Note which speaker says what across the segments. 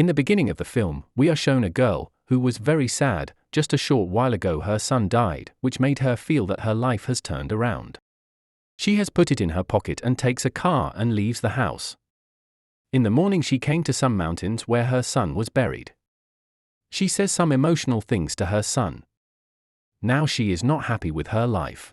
Speaker 1: In the beginning of the film, we are shown a girl who was very sad. Just a short while ago her son died, which made her feel that her life has turned around. She has put it in her pocket and takes a car and leaves the house. In the morning she came to some mountains where her son was buried. She says some emotional things to her son. Now she is not happy with her life.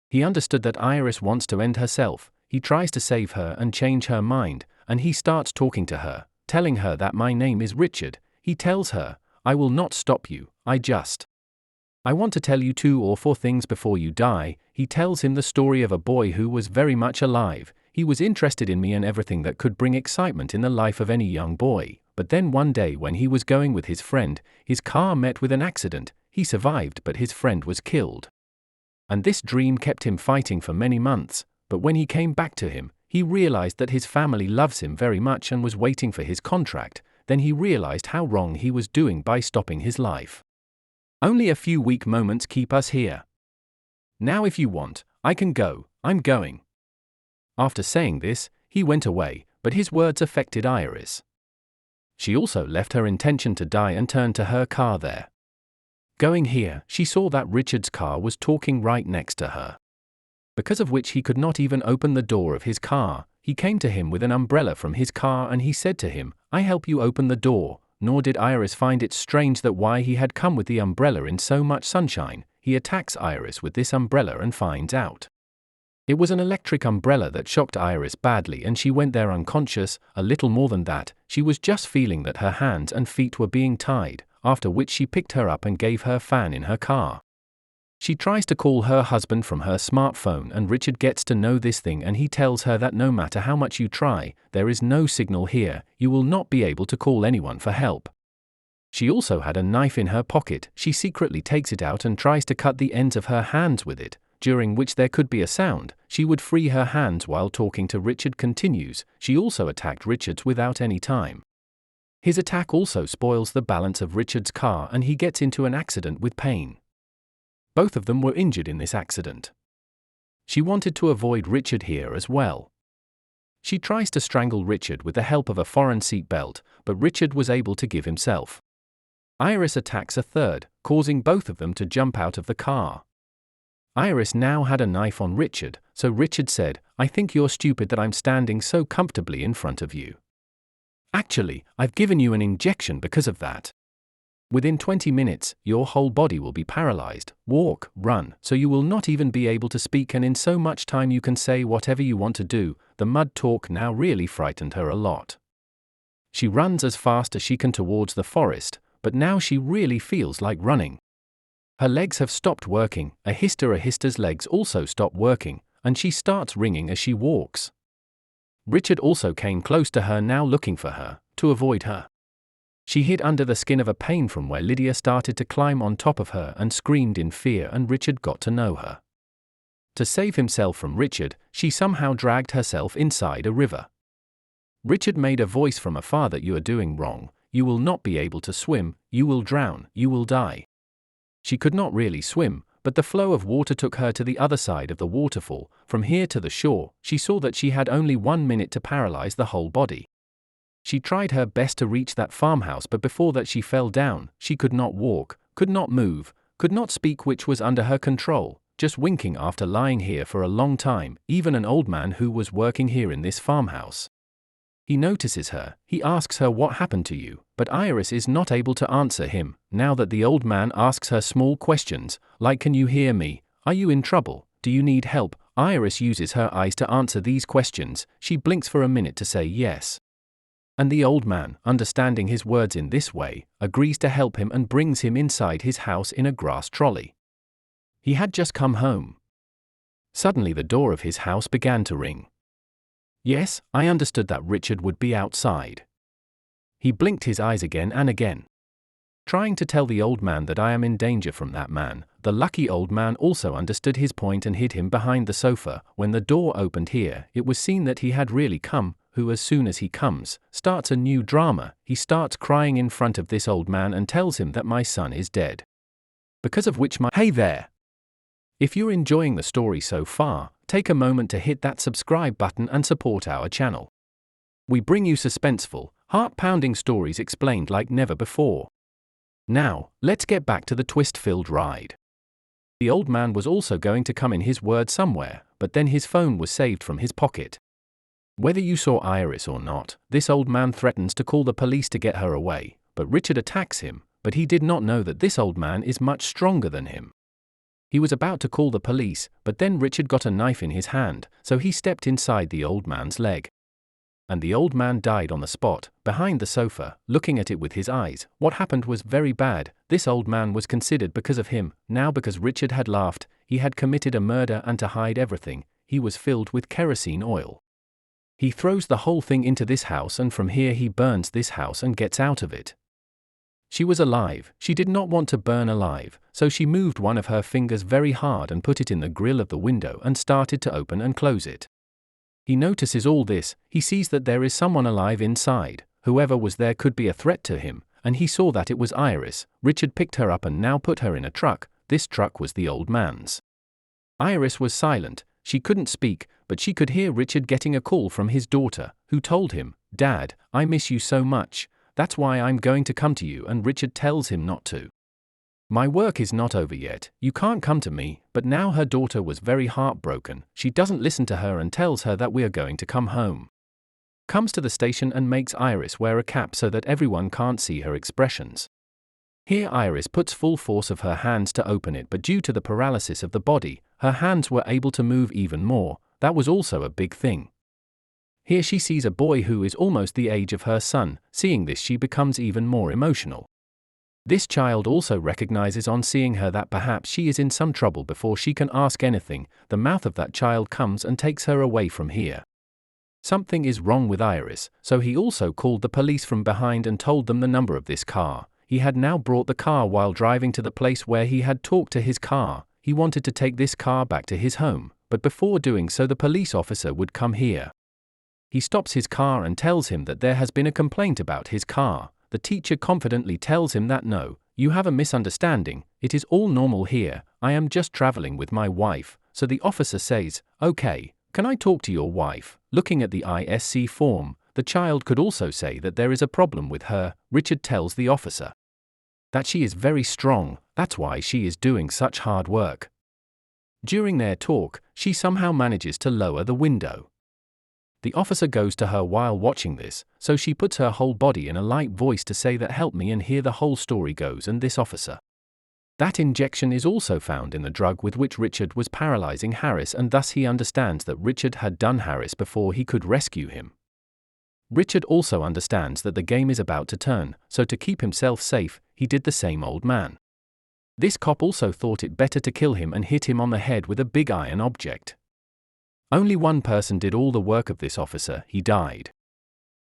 Speaker 1: He understood that Heeres wants to end herself. He tries to save her and change her mind, and he starts talking to her, telling her that my name is Richard. He tells her, I will not stop you, I want to tell you 2 or 4 things before you die. He tells him the story of a boy who was very much alive. He was interested in me and everything that could bring excitement in the life of any young boy. But then one day when he was going with his friend, his car met with an accident. He survived, but his friend was killed. And this dream kept him fighting for many months, but when he came back to him, he realized that his family loves him very much and was waiting for his contract. Then he realized how wrong he was doing by stopping his life. Only a few weak moments keep us here. Now if you want, I can go, I'm going. After saying this, he went away, but his words affected Heeres. She also left her intention to die and turned to her car there. Going here, she saw that Richard's car was talking right next to her. Because of which he could not even open the door of his car. He came to him with an umbrella from his car and he said to him, I help you open the door. Nor did Heeres find it strange that why he had come with the umbrella in so much sunshine. He attacks Heeres with this umbrella and finds out. It was an electric umbrella that shocked Heeres badly and she went there unconscious. A little more than that, she was just feeling that her hands and feet were being tied, after which she picked her up and gave her fan in her car. She tries to call her husband from her smartphone and Richard gets to know this thing and he tells her that no matter how much you try, there is no signal here, you will not be able to call anyone for help. She also had a knife in her pocket. She secretly takes it out and tries to cut the ends of her hands with it, during which there could be a sound. She would free her hands while talking to Richard continues. She also attacked Richard's without any time. His attack also spoils the balance of Richard's car and he gets into an accident with pain. Both of them were injured in this accident. She wanted to avoid Richard here as well. She tries to strangle Richard with the help of a foreign seat belt, but Richard was able to give himself. Heeres attacks a third, causing both of them to jump out of the car. Heeres now had a knife on Richard, so Richard said, I think you're stupid that I'm standing so comfortably in front of you. Actually, I've given you an injection because of that. Within 20 minutes, your whole body will be paralyzed, walk, run, so you will not even be able to speak and in so much time you can say whatever you want to do. The mud talk now really frightened her a lot. She runs as fast as she can towards the forest, but now she really feels like running. Her legs have stopped working, Heeres' legs also stop working, and she starts ringing as she walks. Richard also came close to her now looking for her, to avoid her. She hid under the skin of a pane from where Lydia started to climb on top of her and screamed in fear and Richard got to know her. To save himself from Richard, she somehow dragged herself inside a river. Richard made a voice from afar that you are doing wrong, you will not be able to swim, you will drown, you will die. She could not really swim, but the flow of water took her to the other side of the waterfall. From here to the shore, she saw that she had only 1 minute to paralyze the whole body. She tried her best to reach that farmhouse but before that she fell down. She could not walk, could not move, could not speak, which was under her control, just winking after lying here for a long time. Even an old man who was working here in this farmhouse. He notices her, he asks her what happened to you, but Heeres is not able to answer him. Now that the old man asks her small questions, like can you hear me, are you in trouble, do you need help, Heeres uses her eyes to answer these questions. She blinks for a minute to say yes. And the old man, understanding his words in this way, agrees to help him and brings him inside his house in a grass trolley. He had just come home. Suddenly the door of his house began to ring. Yes, I understood that Richard would be outside. He blinked his eyes again and again, trying to tell the old man that I am in danger from that man. The lucky old man also understood his point and hid him behind the sofa. When the door opened here, it was seen that he had really come, who as soon as he comes, starts a new drama. He starts crying in front of this old man and tells him that my son is dead. Because of which Hey there! If you're enjoying the story so far, take a moment to hit that subscribe button and support our channel. We bring you suspenseful, Heart-pounding stories explained like never before. Now, let's get back to the twist-filled ride. The old man was also going to come in his word somewhere, but then his phone was saved from his pocket. Whether you saw Heeres or not, this old man threatens to call the police to get her away, but Richard attacks him, but he did not know that this old man is much stronger than him. He was about to call the police, but then Richard got a knife in his hand, so he stepped inside the old man's leg. And the old man died on the spot, behind the sofa, looking at it with his eyes. What happened was very bad. This old man was considered because of him. Now because Richard had laughed, he had committed a murder, and to hide everything, he was filled with kerosene oil. He throws the whole thing into this house, and from here he burns this house and gets out of it. She was alive. She did not want to burn alive, so she moved one of her fingers very hard and put it in the grill of the window and started to open and close it. He notices all this. He sees that there is someone alive inside. Whoever was there could be a threat to him, and he saw that it was Heeres. Richard picked her up and now put her in a truck. This truck was the old man's. Heeres was silent. She couldn't speak, but she could hear Richard getting a call from his daughter, who told him, "Dad, I miss you so much. That's why I'm going to come to you," and Richard tells him not to. "My work is not over yet, you can't come to me," but now her daughter was very heartbroken. She doesn't listen to her and tells her that we are going to come home. Comes to the station and makes Heeres wear a cap so that everyone can't see her expressions. Here Heeres puts full force of her hands to open it, but due to the paralysis of the body, her hands were able to move even more. That was also a big thing. Here she sees a boy who is almost the age of her son. Seeing this, she becomes even more emotional. This child also recognizes on seeing her that perhaps she is in some trouble. Before she can ask anything, the mouth of that child comes and takes her away from here. Something is wrong with Heeres, so he also called the police from behind and told them the number of this car. He had now brought the car while driving to the place where he had talked to his car. He wanted to take this car back to his home, but before doing so the police officer would come here. He stops his car and tells him that there has been a complaint about his car. The teacher confidently tells him that no, you have a misunderstanding, it is all normal here, I am just traveling with my wife. So the officer says, "Okay, can I talk to your wife?" Looking at the ISC form, the child could also say that there is a problem with her. Richard tells the officer that she is very strong, that's why she is doing such hard work. During their talk, she somehow manages to lower the window. The officer goes to her while watching this, so she puts her whole body in a light voice to say that help me, and here the whole story goes. And this officer. That injection is also found in the drug with which Richard was paralyzing Heeres, and thus he understands that Richard had done Heeres before he could rescue him. Richard also understands that the game is about to turn, so to keep himself safe, he did the same old man. This cop also thought it better to kill him and hit him on the head with a big iron object. Only one person did all the work of this officer. He died.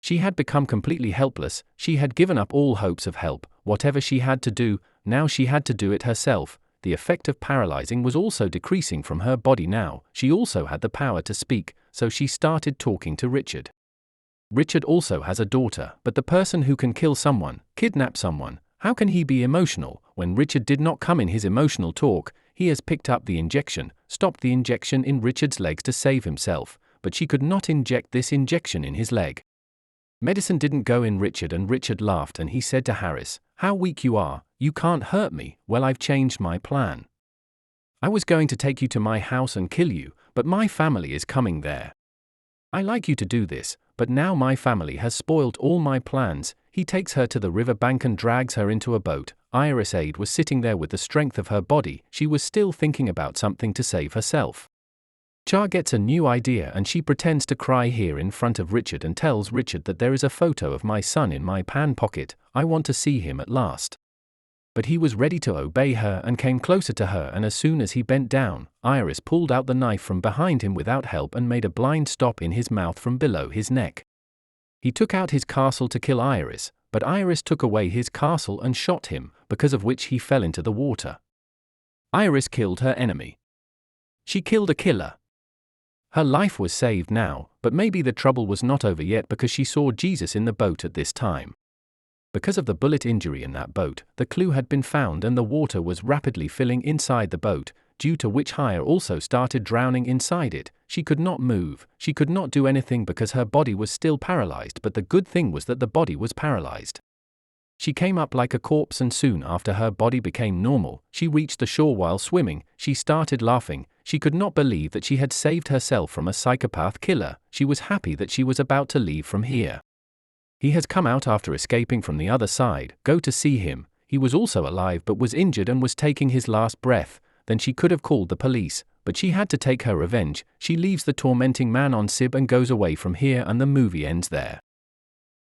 Speaker 1: She had become completely helpless. She had given up all hopes of help. Whatever she had to do, now she had to do it herself. The effect of paralyzing was also decreasing from her body now. She also had the power to speak, so she started talking to Richard. Richard also has a daughter, but the person who can kill someone, kidnap someone, how can he be emotional? When Richard did not come in his emotional talk, he has picked up the injection, stopped the injection in Richard's legs to save himself, but she could not inject this injection in his leg. Medicine didn't go in Richard, and Richard laughed and he said to Heeres, "How weak you are, you can't hurt me." "Well, I've changed my plan. I was going to take you to my house and kill you, but my family is coming there. I like you to do this, but now my family has spoiled all my plans." He takes her to the river bank and drags her into a boat. Heeres Aid was sitting there with the strength of her body. She was still thinking about something to save herself. Char gets a new idea and she pretends to cry here in front of Richard and tells Richard that there is a photo of my son in my pan pocket. I want to see him at last. But he was ready to obey her and came closer to her, and as soon as he bent down, Heeres pulled out the knife from behind him without help and made a blind stop in his mouth from below his neck. He took out his castle to kill Heeres, but Heeres took away his castle and shot him, because of which he fell into the water. Heeres killed her enemy. She killed a killer. Her life was saved now, but maybe the trouble was not over yet because she saw Jesus in the boat at this time. Because of the bullet injury in that boat, the clue had been found and the water was rapidly filling inside the boat, due to which Heeres also started drowning inside it. She could not move, she could not do anything because her body was still paralyzed, but the good thing was that the body was paralyzed. She came up like a corpse, and soon after her body became normal, she reached the shore while swimming. She started laughing. She could not believe that she had saved herself from a psychopath killer. She was happy that she was about to leave from here. He has come out after escaping from the other side. Go to see him. He was also alive but was injured and was taking his last breath. Then she could have called the police, but she had to take her revenge. She leaves the tormenting man on Sib and goes away from here, and the movie ends there.